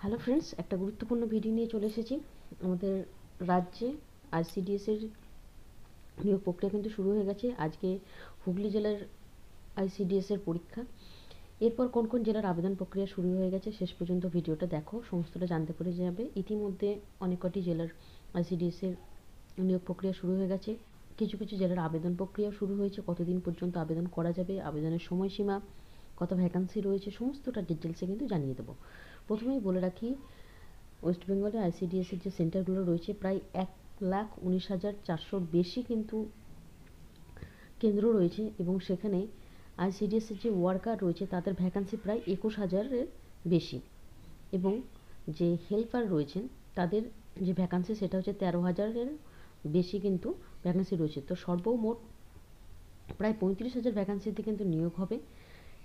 Hello friends, একটা গুরুত্বপূর্ণ video নিয়ে চলে এসেছি। আমাদের রাজ্যে আইসিডিএসের নিয়োগ প্রক্রিয়া কিন্তু শুরু হয়ে গেছে। আজকে হুগলি জেলার আইসিডিএসের পরীক্ষা। এরপর কোন কোন জেলার আবেদন প্রক্রিয়া শুরু হয়ে গেছে শেষ পর্যন্ত ভিডিওটা দেখো, সমস্তটা জানতে পেরে যাবে। ইতিমধ্যে অনেক কটি জেলার আইসিডিএসের নিয়োগ প্রক্রিয়া শুরু হয়ে গেছে। কিছু কিছু জেলার আবেদন প্রক্রিয়াও শুরু হয়েছে। কতদিন পর্যন্ত আবেদন করা যাবে, আবেদনের সময়সীমা, কত ভ্যাকান্সি রয়েছে, সমস্তটা ডিটেলসে কিন্তু জানিয়ে দেবো। প্রথমেই বলে রাখি, ওয়েস্ট বেঙ্গলে আইসিডিএসের যে সেন্টারগুলো রয়েছে প্রায় 1,19,400 বেশি কিন্তু কেন্দ্র রয়েছে, এবং সেখানে আইসিডিএসের যে ওয়ার্কার রয়েছে তাদের ভ্যাকান্সি প্রায় 21,000-এর বেশি, এবং যে হেল্পার রয়েছেন তাদের যে ভ্যাকান্সি সেটা হচ্ছে 13,000-এর বেশি কিন্তু ভ্যাকান্সি রয়েছে। তো সর্বমোট প্রায় 35,000 ভ্যাকান্সিতে কিন্তু নিয়োগ হবে,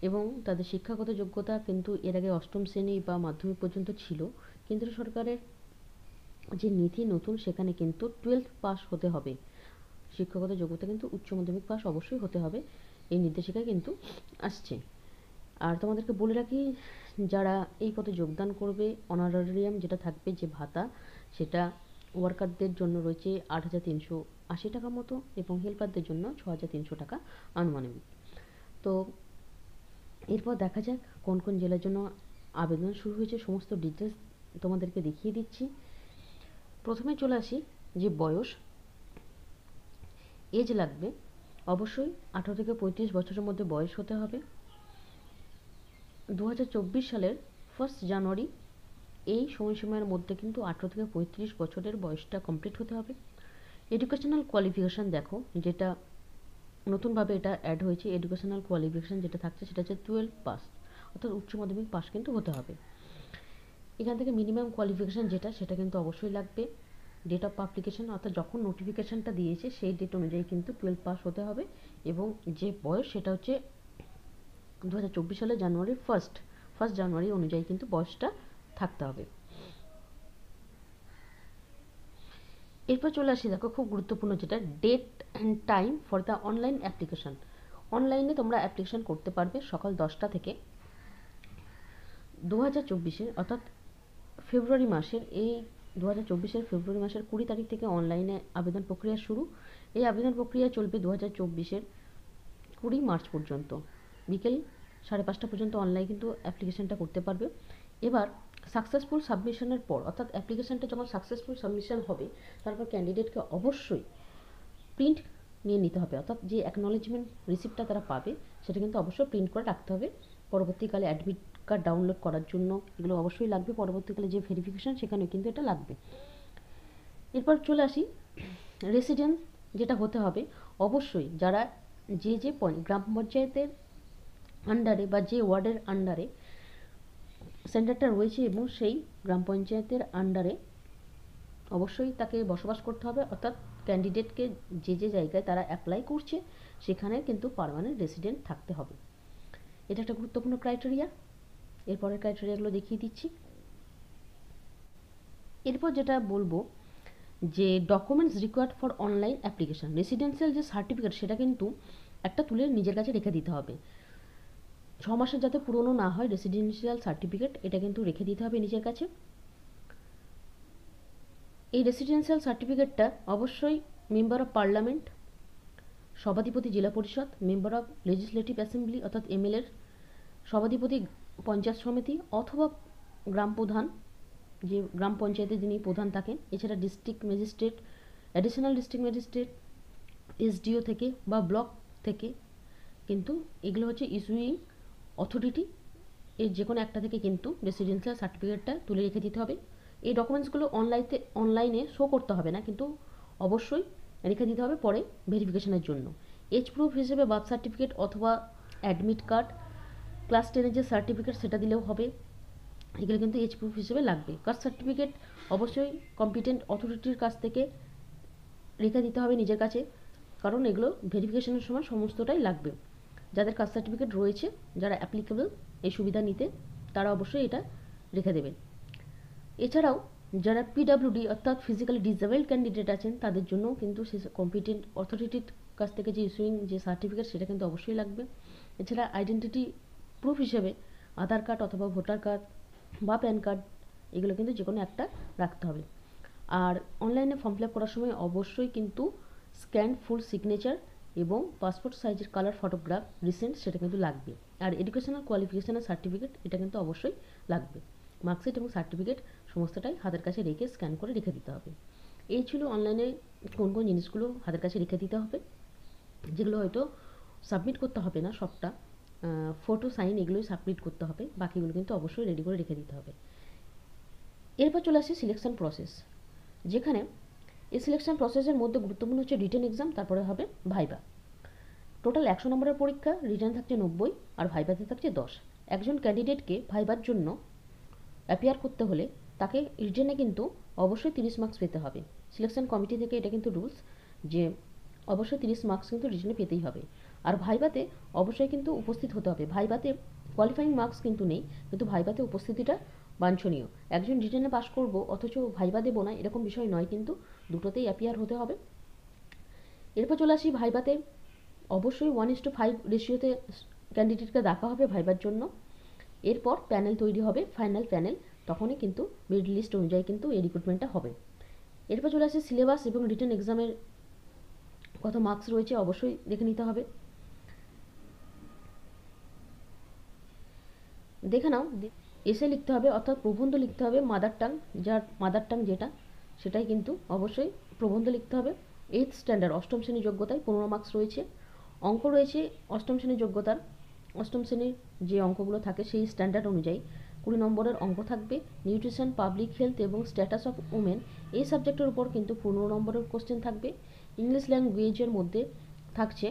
এবং তাদের শিক্ষাগত যোগ্যতা কিন্তু এর আগে অষ্টম শ্রেণী বা মাধ্যমিক পর্যন্ত ছিল। কেন্দ্র সরকারের যে নীতি নতুন, সেখানে কিন্তু 12th পাস হতে হবে। শিক্ষাগত যোগ্যতা কিন্তু উচ্চ মাধ্যমিক পাস অবশ্যই হতে হবে, এই নির্দেশিকা কিন্তু আসছে। আর তোমাদেরকে বলে রাখি, যারা এই পদে যোগদান করবে, অনারারিয়াম যেটা থাকবে, যে ভাতা, সেটা ওয়ার্কারদের জন্য রয়েছে 8,380 টাকা মতো, এবং হেল্পারদের জন্য 6,300 টাকা আনুমানিক। তো এরপর দেখা যাক কোন কোন জেলার জন্য আবেদন শুরু হয়েছে, সমস্ত ডিটেলস তোমাদেরকে দেখিয়ে দিচ্ছি। প্রথমে চলে আসি যে বয়স, এজ লাগবে অবশ্যই 18 থেকে 35 বছরের মধ্যে বয়স হতে হবে। 2024 সালের 1 জানুয়ারি এই সময়সীমার মধ্যে কিন্তু 18 থেকে 35 বছরের বয়সটা কমপ্লিট হতে হবে। এডুকেশনাল কোয়ালিফিকেশান দেখো, যেটা নতুনভাবে এটা অ্যাড হয়েছে, এডুকেশনাল কোয়ালিফিকেশান যেটা থাকছে সেটা হচ্ছে 12 পাস, অর্থাৎ উচ্চ মাধ্যমিক পাস কিন্তু হতে হবে। এখান থেকে মিনিমাম কোয়ালিফিকেশান যেটা, সেটা কিন্তু অবশ্যই লাগবে। ডেট অফ পাবলিকেশন, অর্থাৎ যখন নোটিফিকেশানটা দিয়েছে সেই ডেট অনুযায়ী কিন্তু 12 পাস হতে হবে, এবং যে বয়স সেটা হচ্ছে 2024 সালের জানুয়ারির ফার্স্ট জানুয়ারি অনুযায়ী কিন্তু বয়সটা থাকতে হবে। এরপর চলে আসি, দেখো খুব গুরুত্বপূর্ণ যেটা, date and time for the online application. অনলাইনে তোমরা অ্যাপ্লিকেশন করতে পারবে সকাল 10টা থেকে। 2024-এর অর্থাৎ ফেব্রুয়ারি মাসের, এই 2024-এর ফেব্রুয়ারি মাসের 20 তারিখ থেকে অনলাইনে আবেদন প্রক্রিয়া শুরু। এই আবেদন প্রক্রিয়া চলবে 2024-এর 20 মার্চ পর্যন্ত, বিকেল 5:30 পর্যন্ত অনলাইনে কিন্তু অ্যাপ্লিকেশনটা করতে পারবে। এবার সাকসেসফুল সাবমিশনের পর, অর্থাৎ অ্যাপ্লিকেশনটা যখন সাকসেসফুল সাবমিশন হবে, তারপর ক্যান্ডিডেটকে অবশ্যই প্রিন্ট নিয়ে নিতে হবে, অর্থাৎ যে অ্যাকনলেজমেন্ট রিসিপ্টটা তারা পাবে সেটা কিন্তু অবশ্যই প্রিন্ট করে রাখতে হবে। পরবর্তীকালে অ্যাডমিট কার্ড ডাউনলোড করার জন্য এগুলো অবশ্যই লাগবে। পরবর্তীকালে যে ভেরিফিকেশান, সেখানেও কিন্তু এটা লাগবে। এরপর চলে আসি, রেসিডেন্স যেটা হতে হবে অবশ্যই, যারা যে গ্রাম পঞ্চায়েতের আন্ডারে বা যে ওয়ার্ডের আন্ডারে সেন্টারটা রয়েছে, এবং সেই গ্রাম পঞ্চায়েতের আন্ডারে অবশ্যই তাকে বসবাস করতে হবে, অর্থাৎ ক্যান্ডিডেটকে যে যে জায়গায় তারা অ্যাপ্লাই করছে সেখানে কিন্তু পার্মানেন্ট রেসিডেন্ট থাকতে হবে। এটা একটা গুরুত্বপূর্ণ ক্রাইটেরিয়া। এরপরের ক্রাইটেরিয়াগুলো দেখিয়ে দিচ্ছি। এরপর যেটা বলবো, যে documents required for online application, residential যে সার্টিফিকেট সেটা কিন্তু একটা তুলে নিজের কাছে রেখে দিতে হবে। 6 মাসের যাতে পুরনো না হয় রেসিডেন্সিয়াল সার্টিফিকেট, এটা কিন্তু রেখে দিতে হবে নিজের কাছে। এই রেসিডেন্সিয়াল সার্টিফিকেটটা অবশ্যই মেম্বার অফ পার্লামেন্ট, সভাধিপতি জেলা পরিষদ, মেম্বার অফ লেজিসলেটিভ অ্যাসেম্বলি অর্থাৎ এমএলএর, সভাধিপতি পঞ্চায়েত সমিতি অথবা গ্রাম প্রধান, যে গ্রাম পঞ্চায়েতে যিনি প্রধান থাকেন, এছাড়া district magistrate, additional district magistrate, SDO থেকে বা ব্লক থেকে, কিন্তু এগুলো হচ্ছে ইস্যুইং অথরিটি, এর যে কোনো একটা থেকে কিন্তু রেসিডেন্সিয়াল সার্টিফিকেটটা তুলে রেখে দিতে হবে। এই ডকুমেন্টসগুলো অনলাইনে শো করতে হবে না, কিন্তু অবশ্যই রেখে দিতে হবে পরে ভেরিফিকেশনের জন্য। এজ প্রুফ হিসেবে বার্থ সার্টিফিকেট অথবা অ্যাডমিট কার্ড, ক্লাস 10-এর যে সার্টিফিকেট সেটা দিলেও হবে। এগুলো কিন্তু এজ প্রুফ হিসেবে লাগবে। কাস্ট সার্টিফিকেট অবশ্যই কম্পিটেন্ট অথরিটির কাছ থেকে রেখে দিতে হবে নিজের কাছে, কারণ এগুলো ভেরিফিকেশনের সময় সমস্তটাই লাগবে। যাদের কাস্ট সার্টিফিকেট রয়েছে, যারা অ্যাপ্লিকেবল এই সুবিধা নিতে, তারা অবশ্যই এটা রেখে দেবেন। এছাড়াও যারা পিডাব্লিউডি অর্থাৎ ফিজিক্যালি ডিসেবলড ক্যান্ডিডেট আছেন, তাদের জন্যও কিন্তু সে কম্পিটেন্ট অথরিটির কাছ থেকে যে ইস্যুইং যে সার্টিফিকেট সেটা কিন্তু অবশ্যই লাগবে। এছাড়া আইডেন্টিটি প্রুফ হিসেবে আধার কার্ড অথবা ভোটার কার্ড বা প্যান কার্ড এগুলো কিন্তু যে কোনো একটা রাখতে হবে। আর অনলাইনে ফর্ম ফিল আপ করার সময় অবশ্যই কিন্তু স্ক্যান ফুল সিগনেচার এবং পাসপোর্ট সাইজের কালার ফটোগ্রাফ রিসেন্ট সেটা কিন্তু লাগবে। আর এডুকেশনাল কোয়ালিফিকেশানের সার্টিফিকেট এটা কিন্তু অবশ্যই লাগবে। মার্কশিট এবং সার্টিফিকেট সমস্তটাই হাতের কাছে রেখে স্ক্যান করে রেখে দিতে হবে। এই ছিল অনলাইনে কোন কোন জিনিসগুলো হাতের কাছে রেখে দিতে হবে, যেগুলো হয়তো সাবমিট করতে হবে না সবটা, ফটো সাইন এগুলোই সাবমিট করতে হবে, বাকিগুলো কিন্তু অবশ্যই রেডি করে রেখে দিতে হবে। এরপর চলে আসে সিলেকশন প্রসেস, যেখানে এই সিলেকশন প্রসেসের মধ্যে গুরুত্বপূর্ণ হচ্ছে রিটেন এক্সাম, তারপরে হবে ভাইবা। টোটাল 100 নম্বরের পরীক্ষা, রিটার্ন থাকছে 90 আর ভাইভাতে থাকছে 10। একজন ক্যান্ডিডেটকে ভাইবার জন্য অ্যাপিয়ার করতে হলে তাকে রিটেনে কিন্তু অবশ্যই 30 মার্কস পেতে হবে। সিলেকশন কমিটি থেকে এটা কিন্তু রুলস যে অবশ্যই 30 মার্কস কিন্তু রিটেনে পেতেই হবে। আর ভাইভাতে অবশ্যই কিন্তু উপস্থিত হতে হবে। ভাইভাতে কোয়ালিফাইং মার্কস কিন্তু নেই, কিন্তু ভাইভাতে উপস্থিতিটা বাঞ্ছনীয়। একজন রিটেনে পাশ করব অথচ ভাইবা দেবো না এরকম বিষয় নয়, কিন্তু দুটোতেই অ্যাপিয়ার হতে হবে। এরপর চলে আসি ভাইভাতে, অবশ্যই 1:5 রেশিওতে ক্যান্ডিডেটকে ডাকা হবে ভাইবার জন্য। এরপর প্যানেল তৈরি হবে, ফাইনাল প্যানেল, তখনই কিন্তু মেরিট লিস্ট অনুযায়ী কিন্তু এই রিক্রুটমেন্টটা হবে। এরপর চলে আসে সিলেবাস এবং রিটেন এক্সামের কত মার্কস রয়েছে অবশ্যই দেখে নিতে হবে। দেখে নাও, এসে লিখতে হবে অর্থাৎ প্রবন্ধ লিখতে হবে মাদার টাং, যার মাদার টাং যেটা সেটাই কিন্তু অবশ্যই প্রবন্ধ লিখতে হবে। 8th স্ট্যান্ডার্ড অষ্টম শ্রেণীর যোগ্যতায় 15 মার্কস রয়েছে। অঙ্ক রয়েছে অষ্টম শ্রেণীর যোগ্যতার, অষ্টম শ্রেণীর যে অঙ্কগুলো থাকে সেই স্ট্যান্ডার্ড অনুযায়ী 20 নম্বরের অঙ্ক থাকবে। নিউট্রিশন, পাবলিক হেলথ এবং স্ট্যাটাস অফ উমেন এই সাবজেক্টের উপর কিন্তু 15 নম্বরের কোশ্চেন থাকবে। ইংলিশ ল্যাঙ্গুয়েজের মধ্যে থাকছে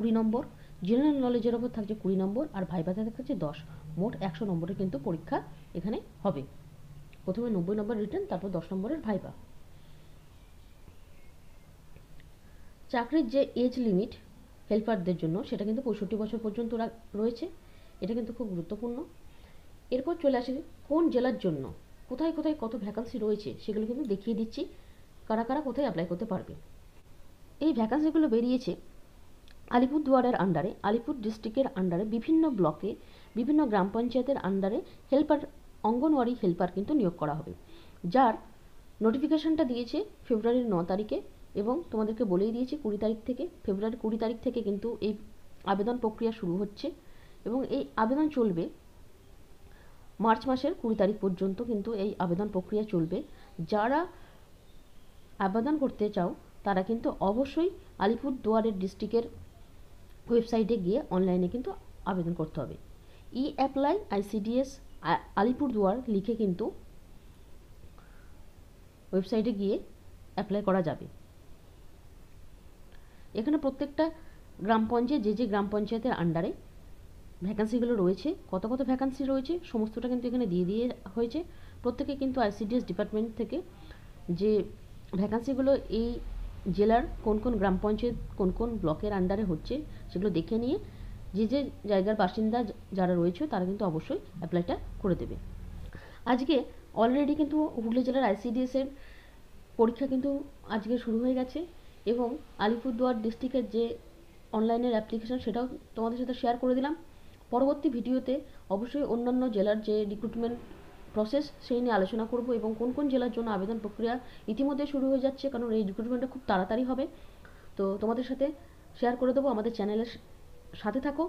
20 নম্বর, জেনারেল নলেজের ওপর থাকছে 20 নম্বর, আর ভাইভাতে থাকছে 10। মোট 100 নম্বরের কিন্তু পরীক্ষা এখানে হবে। প্রথমে 90 নম্বর রিটেন, তারপর 10 নম্বরের ভাইভা। চাকরির যে এজ লিমিট হেল্পারদের জন্য সেটা কিন্তু 65 বছর পর্যন্ত রয়েছে, এটা কিন্তু খুব গুরুত্বপূর্ণ। এরপর চলে আসে কোন জেলার জন্য কোথায় কোথায় কত ভ্যাকান্সি রয়েছে সেগুলো কিন্তু দেখিয়ে দিচ্ছি, কারা কারা কোথায় অ্যাপ্লাই করতে পারবে। এই ভ্যাকান্সিগুলো বেরিয়েছে আলিপুরদুয়ারের আন্ডারে, আলিপুর ডিস্ট্রিক্টের আন্ডারে বিভিন্ন ব্লকে, বিভিন্ন গ্রাম পঞ্চায়েতের আন্ডারে হেল্পার, অঙ্গনওয়াড়ি হেল্পার কিন্তু নিয়োগ করা হবে, যার নোটিফিকেশনটা দিয়েছে ফেব্রুয়ারির 9 তারিখে, এবং তোমাদেরকে বলেই দিয়েছি 20 তারিখ থেকে, ফেব্রুয়ারি 20 তারিখ থেকে কিন্তু এই আবেদন প্রক্রিয়া শুরু হচ্ছে এবং এই আবেদন চলবে মার্চ মাসের 20 তারিখ পর্যন্ত কিন্তু এই আবেদন প্রক্রিয়া চলবে। যারা আবেদন করতে চাও তারা কিন্তু অবশ্যই আলিপুরদুয়ারের ডিস্ট্রিক্টের ওয়েবসাইটে গিয়ে অনলাইনে কিন্তু আবেদন করতে হবে। ই অ্যাপ্লাই আইসিডিএস আলিপুরদুয়ার লিখে কিন্তু ওয়েবসাইটে গিয়ে অ্যাপ্লাই করা যাবে। এখানে প্রত্যেকটা গ্রাম পঞ্চায়েত, যে গ্রাম পঞ্চায়েতের আন্ডারে ভ্যাকান্সিগুলো রয়েছে, কত কত ভ্যাকান্সি রয়েছে সমস্তটা কিন্তু এখানে দিয়ে হয়েছে। প্রত্যেকে কিন্তু আইসিডিএস ডিপার্টমেন্ট থেকে যে ভ্যাকান্সিগুলো এই জেলার কোন কোন গ্রাম পঞ্চায়েত কোন কোন ব্লকের আন্ডারে হচ্ছে সেগুলো দেখে নিয়ে যে জায়গার বাসিন্দা যারা রয়েছে তারা কিন্তু অবশ্যই অ্যাপ্লাইটা করে দেবে। আজকে অলরেডি কিন্তু হুগলি জেলার আইসিডিএসের পরীক্ষা কিন্তু আজকে শুরু হয়ে গেছে, এবং আলিপুরদুয়ার ডিস্ট্রিক্টের যে অনলাইনের অ্যাপ্লিকেশন সেটাও তোমাদের সাথে শেয়ার করে দিলাম। পরবর্তী ভিডিওতে অবশ্যই অন্যান্য জেলার যে রিক্রুটমেন্ট প্রসেস সেই নিয়ে আলোচনা করব, এবং কোন কোন জেলার জন্য আবেদন প্রক্রিয়া ইতিমধ্যে শুরু হয়ে যাচ্ছে, কারণ এই রিক্রুটমেন্টটা খুব তাড়াতাড়ি হবে। তো তোমাদের সাথে শেয়ার করে দেবো, আমাদের চ্যানেলের সাথে থাকো।